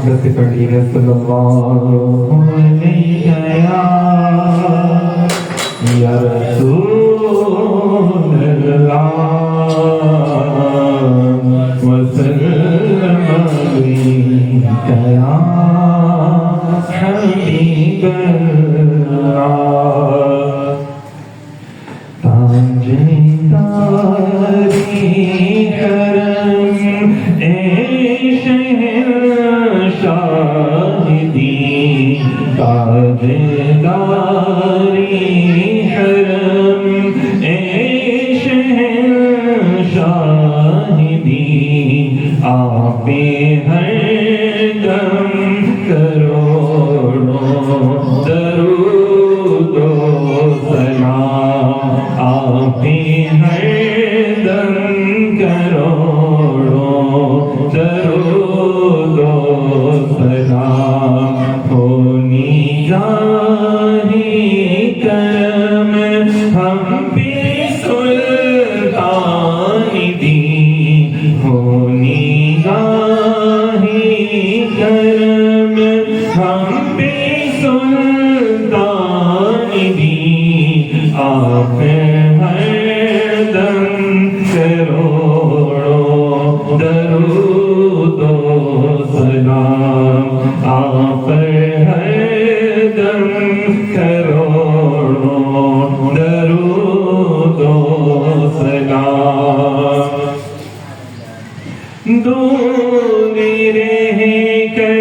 محبت سے پڑھیے صلی اللہ علیہ یا رسول اللہ وسلم علیک یا حبیب اللہ تاجداری کرم اے شہنشاہ دین تاجداری کرم اے شہنشاہ دین آپ ہر دم کروڑوں درود و سلام آپ ہر دم کروڑوں درود و سلام ہونی جانی کرم ہم پہ سلطان دین ہونی جانی کرم ہم پہ سلطان دین آپ ہر دم کروڑوں درود و سلام آپ ہر دم کروڑوں درود و سلام دور رہ کر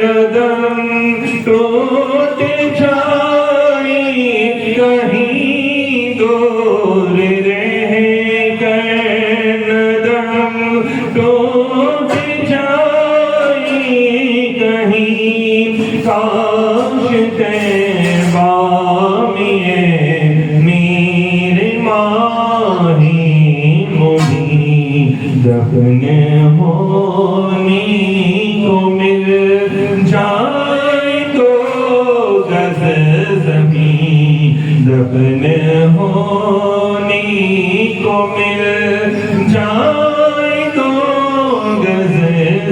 قدم ٹوٹ جائے کہیں دور رہ کر قدم ٹوٹ جائے کہیں کاش طیبہ میں میرے ماہی مبین دفن ہونے کو مل جائے تو گز زمین دفن ہونے کو مل جائے تو گز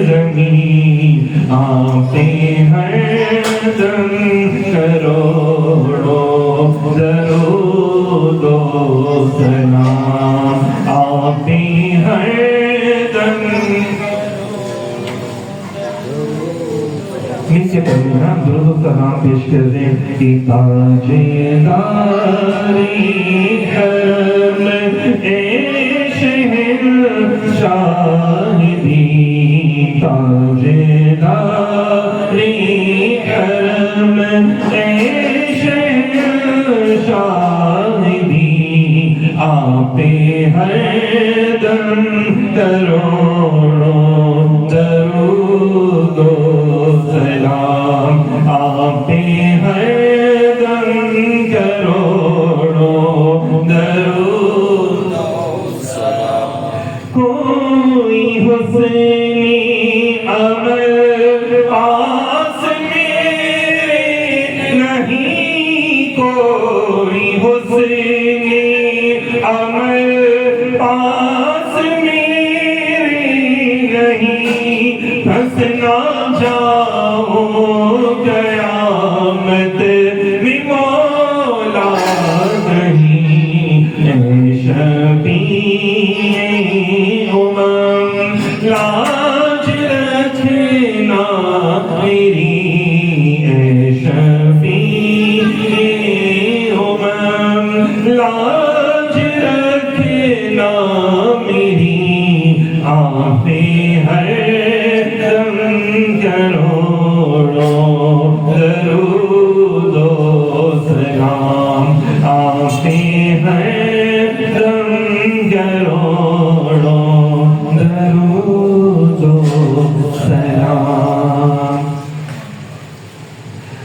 زمین آپ ہر دم کروڑوں درود و سلام آپ ہر دم مل کے پڑھیں نا درود و سلام پیش کر دیں کہ تاجداری کرم اے شہنشاہ دین تاجداری کرم اے شہنشاہ دین آپ ہر دم کروڑوں درود و سلام آپ ہر دم کروڑوں درود و سلام کوئی حسنی عمل پاس میرے نہیں کوئی حسنی عمل پاس میرے نہیں پھنس نہ جاؤں قیامت میں مولا نہیں اے شفیع امم لاج رکھنا میری اے شفیع امم لاج رکھنا میری آپ ہر دم کروڑوں درود و سلام آپ ہر دم کروڑوں درود و سلام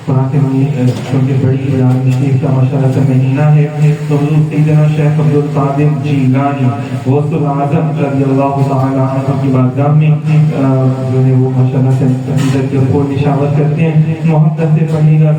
قرآن کے چھوٹی بڑی قرآن شریف کا ماشاءاللہ سے مہینہ ہے تو حضور سیدنا شیخ عبدالقادر جیلانی غوث العظم رضی اللہ تعالی عنہ کی بارگاہ میں جو ہے وہ ماشاءاللہ سے اندر کے اوپر نشاور کرتے ہیں محبت سے پڑھیے گا